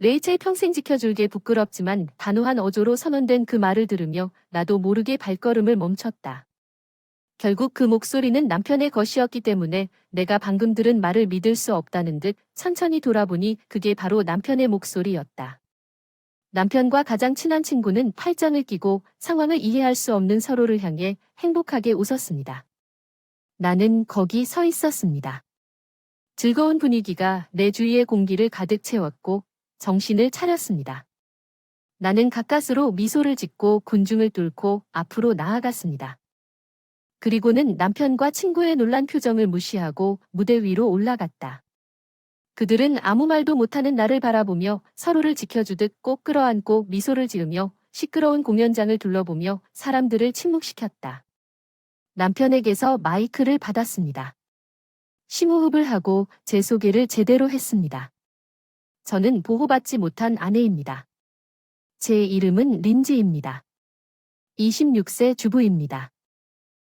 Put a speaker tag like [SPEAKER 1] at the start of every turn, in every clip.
[SPEAKER 1] 레이첼 평생 지켜줄게 부끄럽지만 단호한 어조로 선언된 그 말을 들으며 나도 모르게 발걸음을 멈췄다. 결국 그 목소리는 남편의 것이었기 때문에 내가 방금 들은 말을 믿을 수 없다는 듯 천천히 돌아보니 그게 바로 남편의 목소리였다. 남편과 가장 친한 친구는 팔짱을 끼고 상황을 이해할 수 없는 서로를 향해 행복하게 웃었습니다. 나는 거기 서 있었습니다. 즐거운 분위기가 내 주위의 공기를 가득 채웠고 정신을 차렸습니다. 나는 가까스로 미소를 짓고 군중을 뚫고 앞으로 나아갔습니다. 그리고는 남편과 친구의 놀란 표정을 무시하고 무대 위로 올라갔다. 그들은 아무 말도 못하는 나를 바라보며 서로를 지켜주듯 꼭 끌어안고 미소를 지으며 시끄러운 공연장을 둘러보며 사람들을 침묵시켰다. 남편에게서 마이크를 받았습니다. 심호흡을 하고 제 소개를 제대로 했습니다. 저는 보호받지 못한 아내입니다. 제 이름은 린지입니다. 26세 주부입니다.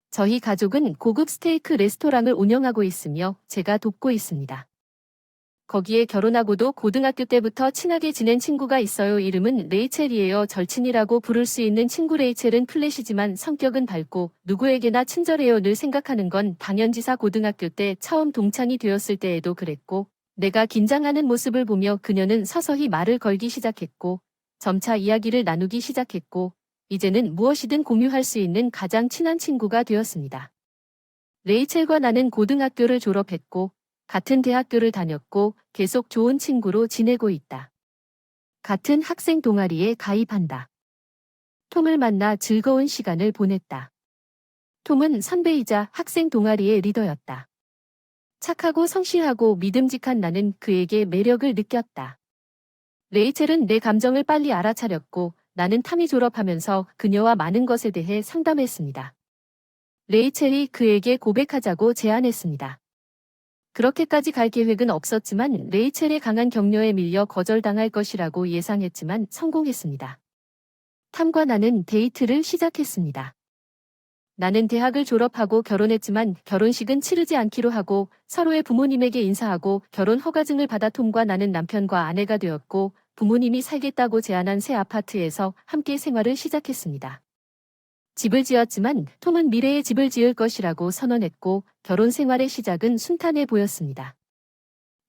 [SPEAKER 1] 저희 가족은 고급 스테이크 레스토랑을 운영하고 있으며 제가 돕고 있습니다. 거기에 결혼하고도 고등학교 때부터 친하게 지낸 친구가 있어요. 이름은 레이첼이에요. 절친이라고 부를 수 있는 친구. 레이첼은 플랫이지만 성격은 밝고 누구에게나 친절해요. 늘 생각하는 건 당연지사. 고등학교 때 처음 동창이 되었을 때에도 그랬고 내가 긴장하는 모습을 보며 그녀는 서서히 말을 걸기 시작했고 점차 이야기를 나누기 시작했고 이제는 무엇이든 공유할 수 있는 가장 친한 친구가 되었습니다. 레이첼과 나는 고등학교를 졸업했고 같은 대학교를 다녔고 계속 좋은 친구로 지내고 있다. 같은 학생 동아리에 가입한다. 톰을 만나 즐거운 시간을 보냈다. 톰은 선배이자 학생 동아리의 리더였다. 착하고 성실하고 믿음직한 나는 그에게 매력을 느꼈다. 레이첼은 내 감정을 빨리 알아차렸고 나는 탐이 졸업하면서 그녀와 많은 것에 대해 상담했습니다. 레이첼이 그에게 고백하자고 제안했습니다. 그렇게까지 갈 계획은 없었지만 레이첼의 강한 격려에 밀려 거절당할 것이라고 예상했지만 성공했습니다. 탐과 나는 데이트를 시작했습니다. 나는 대학을 졸업하고 결혼했지만 결혼식은 치르지 않기로 하고 서로의 부모님에게 인사하고 결혼 허가증을 받아 톰과 나는 남편과 아내가 되었고 부모님이 살겠다고 제안한 새 아파트에서 함께 생활을 시작했습니다. 집을 지었지만 톰은 미래에 집을 지을 것이라고 선언했고 결혼 생활의 시작은 순탄해 보였습니다.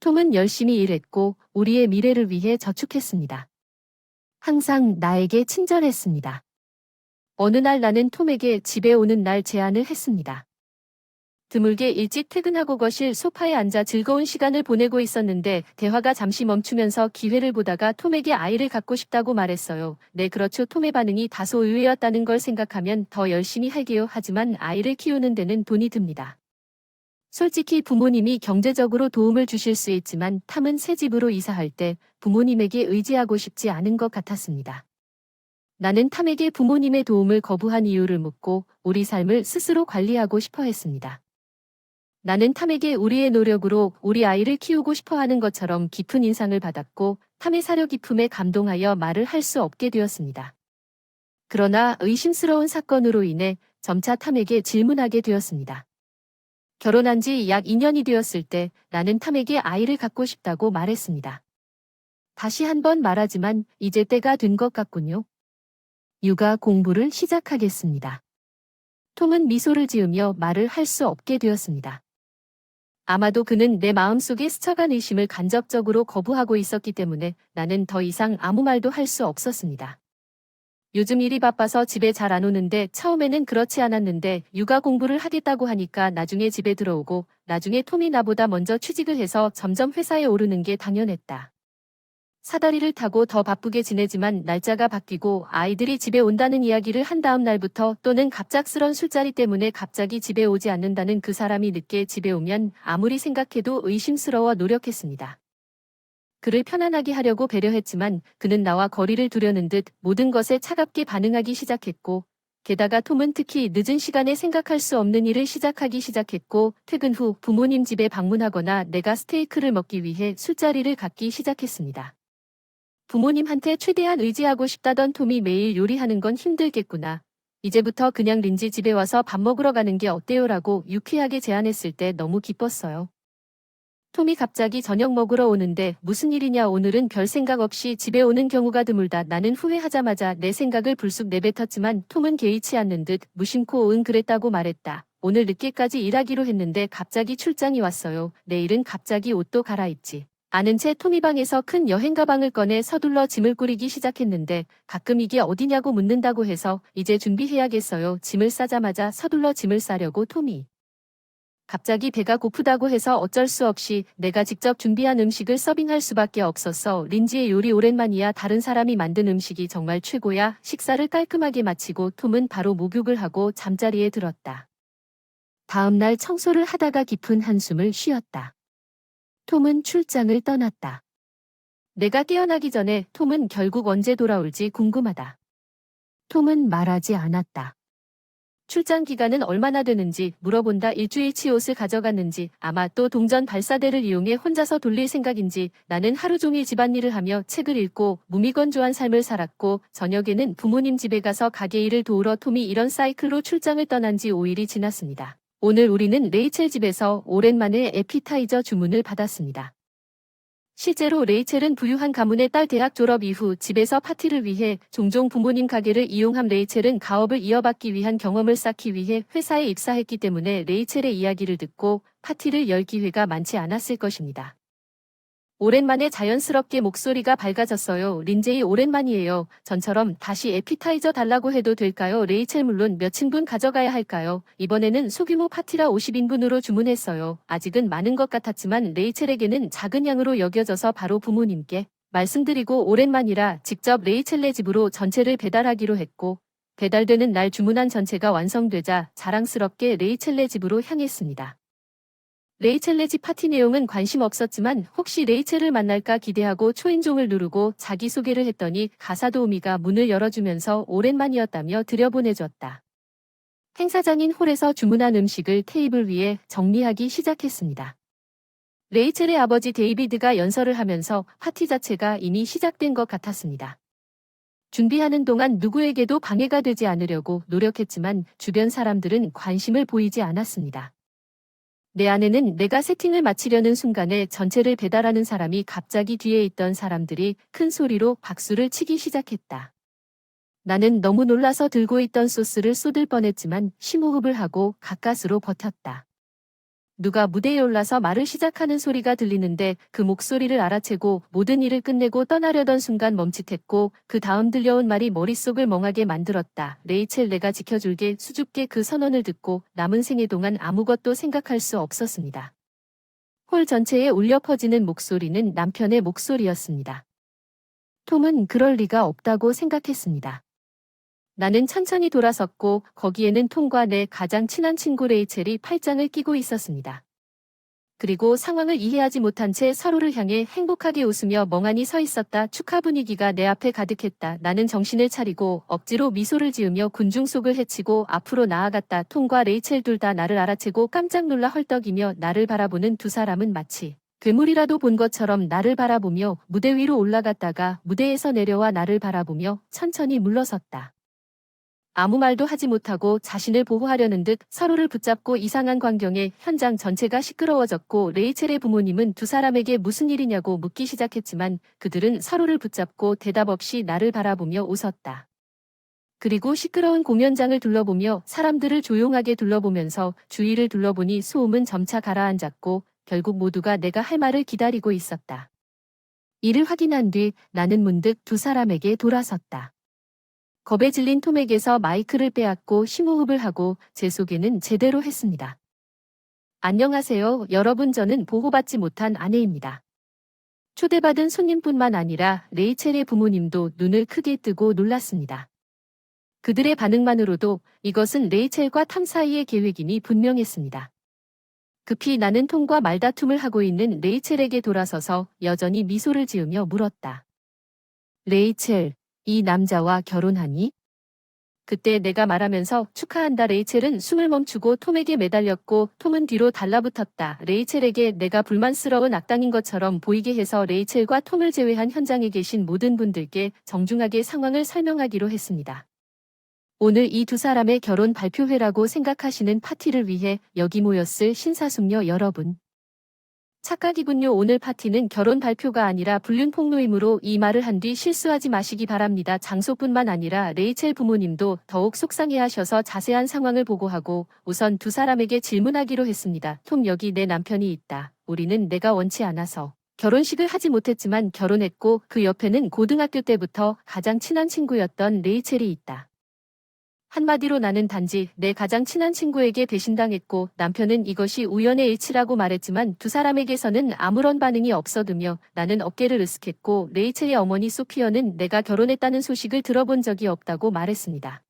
[SPEAKER 1] 톰은 열심히 일했고 우리의 미래를 위해 저축했습니다. 항상 나에게 친절했습니다. 어느 날 나는 톰에게 집에 오는 날 제안을 했습니다. 드물게 일찍 퇴근하고 거실 소파에 앉아 즐거운 시간을 보내고 있었는데 대화가 잠시 멈추면서 기회를 보다가 톰에게 아이를 갖고 싶다고 말했어요. 네, 그렇죠. 톰의 반응이 다소 의외였다는 걸 생각하면 더 열심히 할게요. 하지만 아이를 키우는 데는 돈이 듭니다. 솔직히 부모님이 경제적으로 도움을 주실 수 있지만 탐은 새 집으로 이사할 때 부모님에게 의지하고 싶지 않은 것 같았습니다. 나는 탐에게 부모님의 도움을 거부한 이유를 묻고 우리 삶을 스스로 관리하고 싶어 했습니다. 나는 탐에게 우리의 노력으로 우리 아이를 키우고 싶어 하는 것처럼 깊은 인상을 받았고 탐의 사려 깊음에 감동하여 말을 할 수 없게 되었습니다. 그러나 의심스러운 사건으로 인해 점차 탐에게 질문하게 되었습니다. 결혼한 지 약 2년이 되었을 때 나는 탐에게 아이를 갖고 싶다고 말했습니다. 다시 한번 말하지만 이제 때가 된 것 같군요. 육아 공부를 시작하겠습니다. 톰은 미소를 지으며 말을 할 수 없게 되었습니다. 아마도 그는 내 마음속에 스쳐간 의심을 간접적으로 거부하고 있었기 때문에 나는 더 이상 아무 말도 할 수 없었습니다. 요즘 일이 바빠서 집에 잘 안 오는데 처음에는 그렇지 않았는데 육아 공부를 하겠다고 하니까 나중에 집에 들어오고 나중에 톰이 나보다 먼저 취직을 해서 점점 회사에 오르는 게 당연했다. 사다리를 타고 더 바쁘게 지내지만 날짜가 바뀌고 아이들이 집에 온다는 이야기를 한 다음 날부터 또는 갑작스런 술자리 때문에 갑자기 집에 오지 않는다는 그 사람이 늦게 집에 오면 아무리 생각해도 의심스러워 노력했습니다. 그를 편안하게 하려고 배려했지만 그는 나와 거리를 두려는 듯 모든 것에 차갑게 반응하기 시작했고 게다가 톰은 특히 늦은 시간에 생각할 수 없는 일을 시작하기 시작했고 퇴근 후 부모님 집에 방문하거나 내가 스테이크를 먹기 위해 술자리를 갖기 시작했습니다. 부모님한테 최대한 의지하고 싶다던 톰이 매일 요리하는 건 힘들겠구나. 이제부터 그냥 린지 집에 와서 밥 먹으러 가는 게 어때요라고 유쾌하게 제안했을 때 너무 기뻤어요. 톰이 갑자기 저녁 먹으러 오는데 무슨 일이냐 오늘은 별 생각 없이 집에 오는 경우가 드물다. 나는 후회하자마자 내 생각을 불쑥 내뱉었지만 톰은 개의치 않는 듯 무심코 응 그랬다고 말했다. 오늘 늦게까지 일하기로 했는데 갑자기 출장이 왔어요. 내일은 갑자기 옷도 갈아입지. 아는 채 톰이 방에서 큰 여행 가방을 꺼내 서둘러 짐을 꾸리기 시작했는데 가끔 이게 어디냐고 묻는다고 해서 이제 준비해야겠어요. 짐을 싸자마자 서둘러 짐을 싸려고 톰이 갑자기 배가 고프다고 해서 어쩔 수 없이 내가 직접 준비한 음식을 서빙할 수밖에 없었어. 린지의 요리 오랜만이야. 다른 사람이 만든 음식이 정말 최고야. 식사를 깔끔하게 마치고 톰은 바로 목욕을 하고 잠자리에 들었다. 다음 날 청소를 하다가 깊은 한숨을 쉬었다. 톰은 출장을 떠났다. 내가 깨어나기 전에 톰은 결국 언제 돌아올지 궁금하다. 톰은 말하지 않았다. 출장 기간은 얼마나 되는지 물어본다. 일주일치 옷을 가져갔는지 아마 또 동전 발사대를 이용해 혼자서 돌릴 생각인지 나는 하루 종일 집안일을 하며 책을 읽고 무미건조한 삶을 살았고 저녁에는 부모님 집에 가서 가게 일을 도우러 톰이 이런 사이클로 출장을 떠난 지 5일이 지났습니다. 오늘 우리는 레이첼 집에서 오랜만에 에피타이저 주문을 받았습니다. 실제로 레이첼은 부유한 가문의 딸. 대학 졸업 이후 집에서 파티를 위해 종종 부모님 가게를 이용한 레이첼은 가업을 이어받기 위한 경험을 쌓기 위해 회사에 입사했기 때문에 레이첼의 이야기를 듣고 파티를 열 기회가 많지 않았을 것입니다. 오랜만에 자연스럽게 목소리가 밝아졌어요. 린제이 오랜만이에요. 전처럼 다시 에피타이저 달라고 해도 될까요? 레이첼 물론 몇 인분 가져가야 할까요? 이번에는 소규모 파티라 50인분으로 주문했어요. 아직은 많은 것 같았지만 레이첼에게는 작은 양으로 여겨져서 바로 부모님께 말씀드리고 오랜만이라 직접 레이첼네 집으로 전체를 배달하기로 했고 배달되는 날 주문한 전체가 완성되자 자랑스럽게 레이첼네 집으로 향했습니다. 레이첼네 집 파티 내용은 관심 없었지만 혹시 레이첼을 만날까 기대하고 초인종을 누르고 자기소개를 했더니 가사도우미가 문을 열어주면서 오랜만이었다며 들여보내줬다. 행사장인 홀에서 주문한 음식을 테이블 위에 정리하기 시작했습니다. 레이첼의 아버지 데이비드가 연설을 하면서 파티 자체가 이미 시작된 것 같았습니다. 준비하는 동안 누구에게도 방해가 되지 않으려고 노력했지만 주변 사람들은 관심을 보이지 않았습니다. 내 아내는 내가 세팅을 마치려는 순간에 전체를 배달하는 사람이 갑자기 뒤에 있던 사람들이 큰 소리로 박수를 치기 시작했다. 나는 너무 놀라서 들고 있던 소스를 쏟을 뻔했지만 심호흡을 하고 가까스로 버텼다. 누가 무대에 올라서 말을 시작하는 소리가 들리는데 그 목소리를 알아채고 모든 일을 끝내고 떠나려던 순간 멈칫했고 그 다음 들려온 말이 머릿속을 멍하게 만들었다. 레이첼 내가 지켜줄게. 수줍게 그 선언을 듣고 남은 생애 동안 아무것도 생각할 수 없었습니다. 홀 전체에 울려 퍼지는 목소리는 남편의 목소리였습니다. 톰은 그럴 리가 없다고 생각했습니다. 나는 천천히 돌아섰고 거기에는 톰과 내 가장 친한 친구 레이첼이 팔짱을 끼고 있었습니다. 그리고 상황을 이해하지 못한 채 서로를 향해 행복하게 웃으며 멍하니 서 있었다. 축하 분위기가 내 앞에 가득했다. 나는 정신을 차리고 억지로 미소를 지으며 군중 속을 헤치고 앞으로 나아갔다. 톰과 레이첼 둘 다 나를 알아채고 깜짝 놀라 헐떡이며 나를 바라보는 두 사람은 마치 괴물이라도 본 것처럼 나를 바라보며 무대 위로 올라갔다가 무대에서 내려와 나를 바라보며 천천히 물러섰다. 아무 말도 하지 못하고 자신을 보호하려는 듯 서로를 붙잡고 이상한 광경에 현장 전체가 시끄러워졌고 레이첼의 부모님은 두 사람에게 무슨 일이냐고 묻기 시작했지만 그들은 서로를 붙잡고 대답 없이 나를 바라보며 웃었다. 그리고 시끄러운 공연장을 둘러보며 사람들을 조용하게 둘러보면서 주위를 둘러보니 소음은 점차 가라앉았고 결국 모두가 내가 할 말을 기다리고 있었다. 이를 확인한 뒤 나는 문득 두 사람에게 돌아섰다. 겁에 질린 톰에게서 마이크를 빼앗고 심호흡을 하고 제 소개는 제대로 했습니다. 안녕하세요, 여러분. 저는 보호받지 못한 아내입니다. 초대받은 손님뿐만 아니라 레이첼의 부모님도 눈을 크게 뜨고 놀랐습니다. 그들의 반응만으로도 이것은 레이첼과 탐 사이의 계획임이 분명했습니다. 급히 나는 톰과 말다툼을 하고 있는 레이첼에게 돌아서서 여전히 미소를 지으며 물었다. 레이첼, 이 남자와 결혼하니? 그때 내가 말하면서 축하한다. 레이첼은 숨을 멈추고 톰에게 매달렸고 톰은 뒤로 달라붙었다. 레이첼에게 내가 불만스러운 악당인 것처럼 보이게 해서 레이첼과 톰을 제외한 현장에 계신 모든 분들께 정중하게 상황을 설명하기로 했습니다. 오늘 이 두 사람의 결혼 발표회라고 생각하시는 파티를 위해 여기 모였을 신사숙녀 여러분. 착각이군요. 오늘 파티는 결혼 발표가 아니라 불륜 폭로이므로 이 말을 한 뒤 실수하지 마시기 바랍니다. 장소뿐만 아니라 레이첼 부모님도 더욱 속상해하셔서 자세한 상황을 보고하고 우선 두 사람에게 질문하기로 했습니다. 톰, 여기 내 남편이 있다. 우리는 내가 원치 않아서 결혼식을 하지 못했지만 결혼했고 그 옆에는 고등학교 때부터 가장 친한 친구였던 레이첼이 있다. 한마디로 나는 단지 내 가장 친한 친구에게 배신당했고 남편은 이것이 우연의 일치라고 말했지만 두 사람에게서는 아무런 반응이 없어두며 나는 어깨를 으쓱했고 레이첼의 어머니 소피어는 내가 결혼했다는 소식을 들어본 적이 없다고 말했습니다.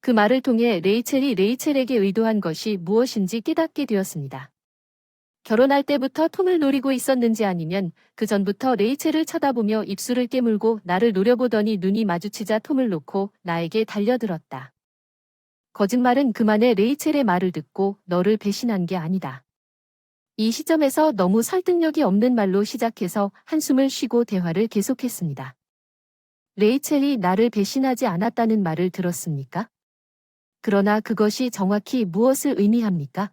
[SPEAKER 1] 그 말을 통해 레이첼이 레이첼에게 의도한 것이 무엇인지 깨닫게 되었습니다. 결혼할 때부터 톰을 노리고 있었는지 아니면 그 전부터 레이첼을 쳐다보며 입술을 깨물고 나를 노려보더니 눈이 마주치자 톰을 놓고 나에게 달려들었다. 거짓말은 그만해. 레이첼의 말을 듣고 너를 배신한 게 아니다. 이 시점에서 너무 설득력이 없는 말로 시작해서 한숨을 쉬고 대화를 계속했습니다. 레이첼이 나를 배신하지 않았다는 말을 들었습니까? 그러나 그것이 정확히 무엇을 의미합니까?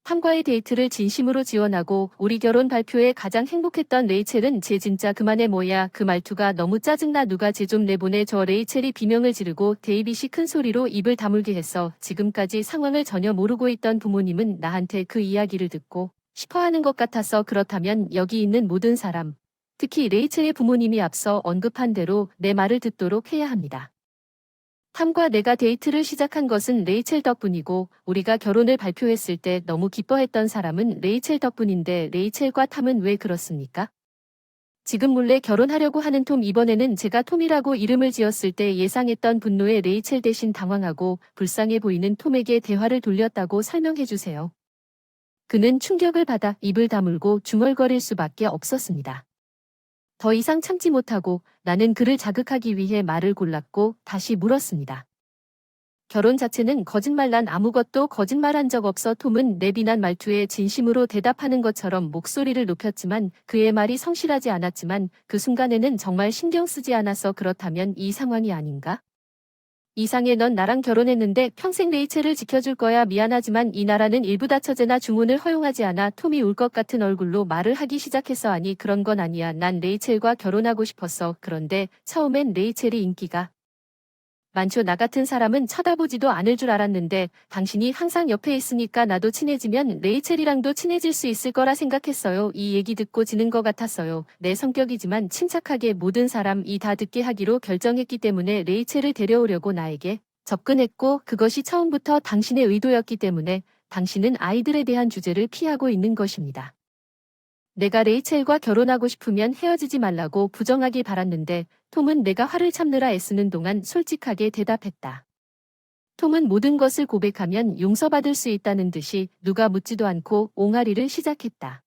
[SPEAKER 1] 탐과의 데이트를 진심으로 지원하고 우리 결혼 발표에 가장 행복했던 레이첼은 쟤 진짜 그만해 뭐야. 그 말투가 너무 짜증나. 누가 쟤 좀 내보내. 저 레이첼이 비명을 지르고 데이빗이 큰 소리로 입을 다물게 했어. 지금까지 상황을 전혀 모르고 있던 부모님은 나한테 그 이야기를 듣고 싶어하는 것 같아서 그렇다면 여기 있는 모든 사람, 특히 레이첼의 부모님이 앞서 언급한 대로 내 말을 듣도록 해야 합니다. 탐과 내가 데이트를 시작한 것은 레이첼 덕분이고 우리가 결혼을 발표했을 때 너무 기뻐했던 사람은 레이첼 덕분인데 레이첼과 탐은 왜 그렇습니까? 지금 몰래 결혼하려고 하는 톰, 이번에는 제가 톰이라고 이름을 지었을 때 예상했던 분노에 레이첼 대신 당황하고 불쌍해 보이는 톰에게 대화를 돌렸다고 설명해주세요. 그는 충격을 받아 입을 다물고 중얼거릴 수밖에 없었습니다. 더 이상 참지 못하고 나는 그를 자극하기 위해 말을 골랐고 다시 물었습니다. 결혼 자체는 거짓말. 난 아무것도 거짓말한 적 없어. 톰은 내 비난 말투에 진심으로 대답하는 것처럼 목소리를 높였지만 그의 말이 성실하지 않았지만 그 순간에는 정말 신경 쓰지 않아서 그렇다면 이 상황이 아닌가? 이상해. 넌 나랑 결혼했는데 평생 레이첼을 지켜줄 거야. 미안하지만 이 나라는 일부 다처제나 중혼을 허용하지 않아. 톰이 울 것 같은 얼굴로 말을 하기 시작했어. 아니, 그런 건 아니야. 난 레이첼과 결혼하고 싶었어. 그런데 처음엔 레이첼이 인기가 많죠. 나 같은 사람은 쳐다보지도 않을 줄 알았는데 당신이 항상 옆에 있으니까 나도 친해지면 레이첼이랑도 친해질 수 있을 거라 생각했어요. 이 얘기 듣고 지는 것 같았어요. 내 성격이지만 침착하게 모든 사람이 다 듣게 하기로 결정했기 때문에 레이첼을 데려오려고 나에게 접근했고 그것이 처음부터 당신의 의도였기 때문에 당신은 아이들에 대한 주제를 피하고 있는 것입니다. 내가 레이첼과 결혼하고 싶으면 헤어지지 말라고 부정하길 바랐는데 톰은 내가 화를 참느라 애쓰는 동안 솔직하게 대답했다. 톰은 모든 것을 고백하면 용서받을 수 있다는 듯이 누가 묻지도 않고 옹알이를 시작했다.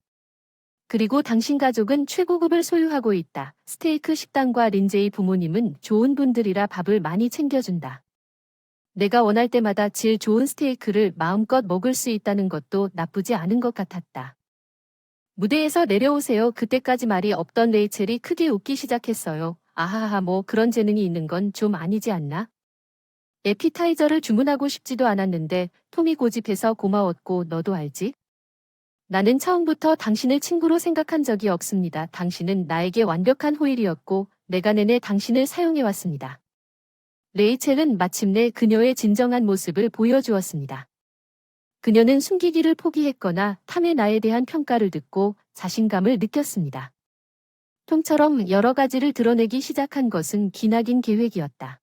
[SPEAKER 1] 그리고 당신 가족은 최고급을 소유하고 있다. 스테이크 식당과 린제이 부모님은 좋은 분들이라 밥을 많이 챙겨준다. 내가 원할 때마다 질 좋은 스테이크를 마음껏 먹을 수 있다는 것도 나쁘지 않은 것 같았다. 무대에서 내려오세요. 그때까지 말이 없던 레이첼이 크게 웃기 시작했어요. 아하하, 뭐 그런 재능이 있는 건 좀 아니지 않나? 에피타이저를 주문하고 싶지도 않았는데 톰이 고집해서 고마웠고 너도 알지? 나는 처음부터 당신을 친구로 생각한 적이 없습니다. 당신은 나에게 완벽한 호일이었고 내가 내내 당신을 사용해왔습니다. 레이첼은 마침내 그녀의 진정한 모습을 보여주었습니다. 그녀는 숨기기를 포기했거나 탐의 나에 대한 평가를 듣고 자신감을 느꼈습니다. 톰처럼 여러 가지를 드러내기 시작한 것은 기나긴 계획이었다.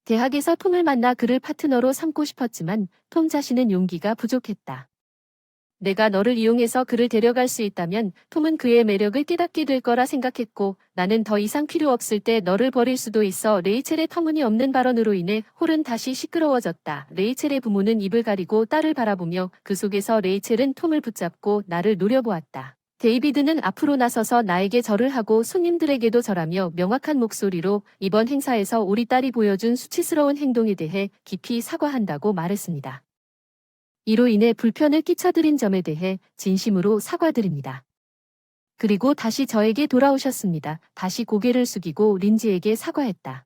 [SPEAKER 1] 대학에서 톰을 만나 그를 파트너로 삼고 싶었지만 톰 자신은 용기가 부족했다. 내가 너를 이용해서 그를 데려갈 수 있다면 톰은 그의 매력을 깨닫게 될 거라 생각했고 나는 더 이상 필요 없을 때 너를 버릴 수도 있어. 레이첼의 터무니없는 발언으로 인해 홀은 다시 시끄러워졌다. 레이첼의 부모는 입을 가리고 딸을 바라보며 그 속에서 레이첼은 톰을 붙잡고 나를 노려보았다. 데이비드는 앞으로 나서서 나에게 절을 하고 손님들에게도 절하며 명확한 목소리로 이번 행사에서 우리 딸이 보여준 수치스러운 행동에 대해 깊이 사과한다고 말했습니다. 이로 인해 불편을 끼쳐드린 점에 대해 진심으로 사과드립니다. 그리고 다시 저에게 돌아오셨습니다. 다시 고개를 숙이고 린지에게 사과했다.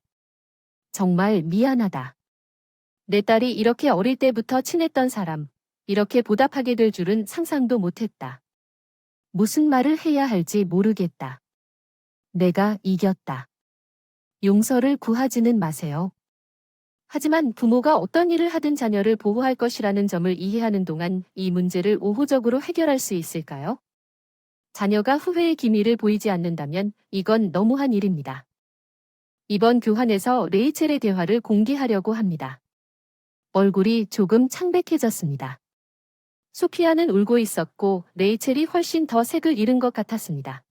[SPEAKER 1] 정말 미안하다. 내 딸이 이렇게 어릴 때부터 친했던 사람, 이렇게 보답하게 될 줄은 상상도 못했다. 무슨 말을 해야 할지 모르겠다. 내가 이겼다. 용서를 구하지는 마세요. 하지만 부모가 어떤 일을 하든 자녀를 보호할 것이라는 점을 이해하는 동안 이 문제를 우호적으로 해결할 수 있을까요? 자녀가 후회의 기미를 보이지 않는다면 이건 너무한 일입니다. 이번 교환에서 레이첼의 대화를 공개하려고 합니다. 얼굴이 조금 창백해졌습니다. 소피아는 울고 있었고 레이첼이 훨씬 더 색을 잃은 것 같았습니다.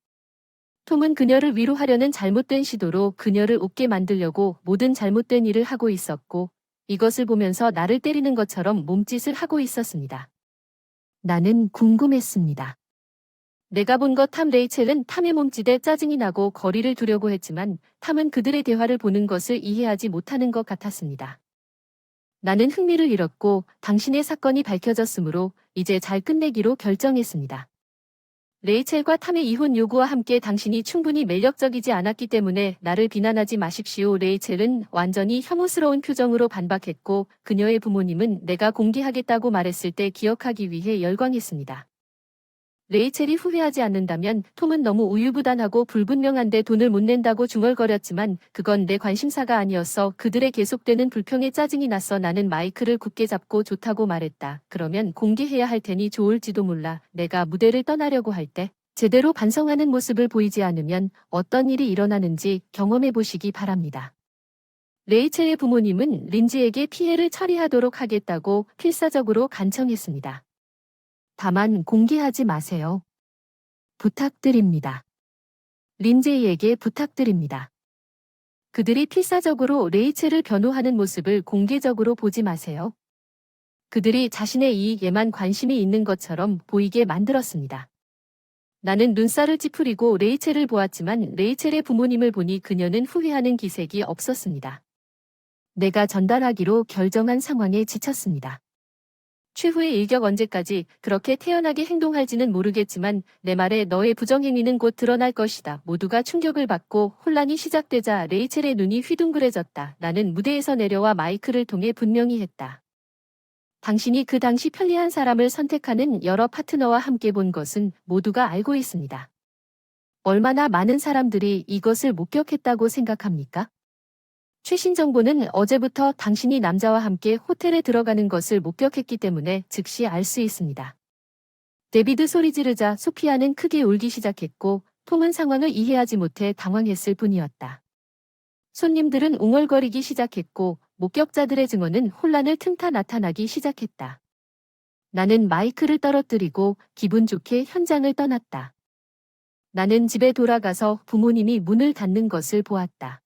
[SPEAKER 1] 톰은 그녀를 위로하려는 잘못된 시도로 그녀를 웃게 만들려고 모든 잘못된 일을 하고 있었고 이것을 보면서 나를 때리는 것처럼 몸짓을 하고 있었습니다. 나는 궁금했습니다. 내가 본 것 레이첼은 탐의 몸짓에 짜증이 나고 거리를 두려고 했지만 탐은 그들의 대화를 보는 것을 이해하지 못하는 것 같았습니다. 나는 흥미를 잃었고 당신의 사건이 밝혀졌으므로 이제 잘 끝내기로 결정했습니다. 레이첼과 탐의 이혼 요구와 함께 당신이 충분히 매력적이지 않았기 때문에 나를 비난하지 마십시오. 레이첼은 완전히 혐오스러운 표정으로 반박했고 그녀의 부모님은 내가 공개하겠다고 말했을 때 기억하기 위해 열광했습니다. 레이첼이 후회하지 않는다면 톰은 너무 우유부단하고 불분명한데 돈을 못 낸다고 중얼거렸지만 그건 내 관심사가 아니었어. 그들의 계속되는 불평에 짜증이 났어. 나는 마이크를 굳게 잡고 좋다고 말했다. 그러면 공개해야 할 테니 좋을지도 몰라. 내가 무대를 떠나려고 할 때 제대로 반성하는 모습을 보이지 않으면 어떤 일이 일어나는지 경험해 보시기 바랍니다. 레이첼의 부모님은 린지에게 피해를 처리하도록 하겠다고 필사적으로 간청했습니다. 다만 공개하지 마세요. 부탁드립니다. 린제이에게 부탁드립니다. 그들이 필사적으로 레이첼을 변호하는 모습을 공개적으로 보지 마세요. 그들이 자신의 이익에만 관심이 있는 것처럼 보이게 만들었습니다. 나는 눈살을 찌푸리고 레이첼을 보았지만 레이첼의 부모님을 보니 그녀는 후회하는 기색이 없었습니다. 내가 전달하기로 결정한 상황에 지쳤습니다. 최후의 일격 언제까지 그렇게 태연하게 행동할지는 모르겠지만 내 말에 너의 부정행위는 곧 드러날 것이다. 모두가 충격을 받고 혼란이 시작되자 레이첼의 눈이 휘둥그레졌다. 나는 무대에서 내려와 마이크를 통해 분명히 했다. 당신이 그 당시 편리한 사람을 선택하는 여러 파트너와 함께 본 것은 모두가 알고 있습니다. 얼마나 많은 사람들이 이것을 목격했다고 생각합니까? 최신 정보는 어제부터 당신이 남자와 함께 호텔에 들어가는 것을 목격했기 때문에 즉시 알 수 있습니다. 데비드 소리 지르자 소피아는 크게 울기 시작했고 톰은 상황을 이해하지 못해 당황했을 뿐이었다. 손님들은 웅얼거리기 시작했고 목격자들의 증언은 혼란을 틈타 나타나기 시작했다. 나는 마이크를 떨어뜨리고 기분 좋게 현장을 떠났다. 나는 집에 돌아가서 부모님이 문을 닫는 것을 보았다.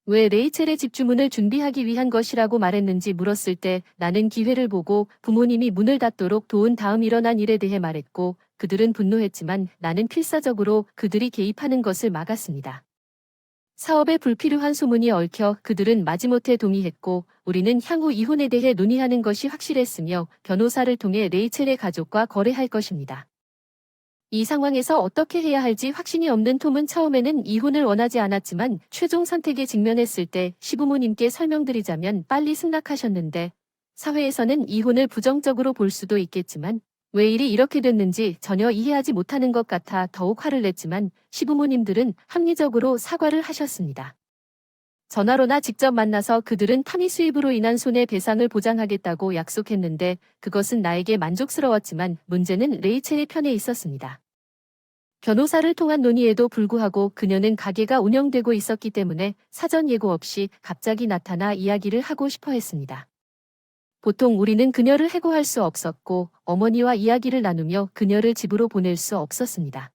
[SPEAKER 1] 왜 레이첼의 집 주문을 준비하기 위한 것이라고 말했는지 물었을 때 나는 기회를 보고 부모님이 문을 닫도록 도운 다음 일어난 일에 대해 말했고 그들은 분노했지만 나는 필사적으로 그들이 개입하는 것을 막았습니다. 사업에 불필요한 소문이 얽혀 그들은 마지못해 동의했고 우리는 향후 이혼에 대해 논의하는 것이 확실했으며 변호사를 통해 레이첼의 가족과 거래할 것입니다. 이 상황에서 어떻게 해야 할지 확신이 없는 톰은 처음에는 이혼을 원하지 않았지만 최종 선택에 직면했을 때 시부모님께 설명드리자면 빨리 승낙하셨는데 사회에서는 이혼을 부정적으로 볼 수도 있겠지만 왜 일이 이렇게 됐는지 전혀 이해하지 못하는 것 같아 더욱 화를 냈지만 시부모님들은 합리적으로 사과를 하셨습니다. 전화로나 직접 만나서 그들은 탐의 수입으로 인한 손해배상을 보장하겠다고 약속했는데 그것은 나에게 만족스러웠지만 문제는 레이첼의 편에 있었습니다. 변호사를 통한 논의에도 불구하고 그녀는 가게가 운영되고 있었기 때문에 사전 예고 없이 갑자기 나타나 이야기를 하고 싶어 했습니다. 보통 우리는 그녀를 해고할 수 없었고 어머니와 이야기를 나누며 그녀를 집으로 보낼 수 없었습니다.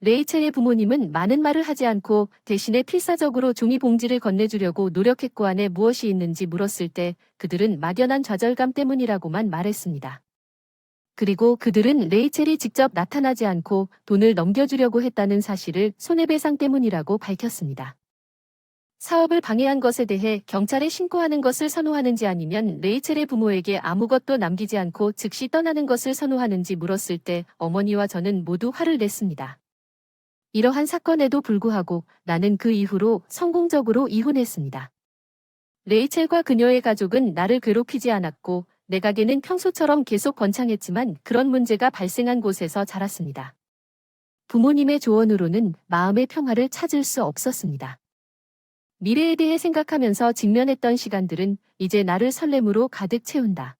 [SPEAKER 1] 레이첼의 부모님은 많은 말을 하지 않고 대신에 필사적으로 종이 봉지를 건네주려고 노력했고 안에 무엇이 있는지 물었을 때 그들은 막연한 좌절감 때문이라고만 말했습니다. 그리고 그들은 레이첼이 직접 나타나지 않고 돈을 넘겨주려고 했다는 사실을 손해배상 때문이라고 밝혔습니다. 사업을 방해한 것에 대해 경찰에 신고하는 것을 선호하는지 아니면 레이첼의 부모에게 아무것도 남기지 않고 즉시 떠나는 것을 선호하는지 물었을 때 어머니와 저는 모두 화를 냈습니다. 이러한 사건에도 불구하고 나는 그 이후로 성공적으로 이혼했습니다. 레이첼과 그녀의 가족은 나를 괴롭히지 않았고 내 가게는 평소처럼 계속 번창했지만 그런 문제가 발생한 곳에서 자랐습니다. 부모님의 조언으로는 마음의 평화를 찾을 수 없었습니다. 미래에 대해 생각하면서 직면했던 시간들은 이제 나를 설렘으로 가득 채운다.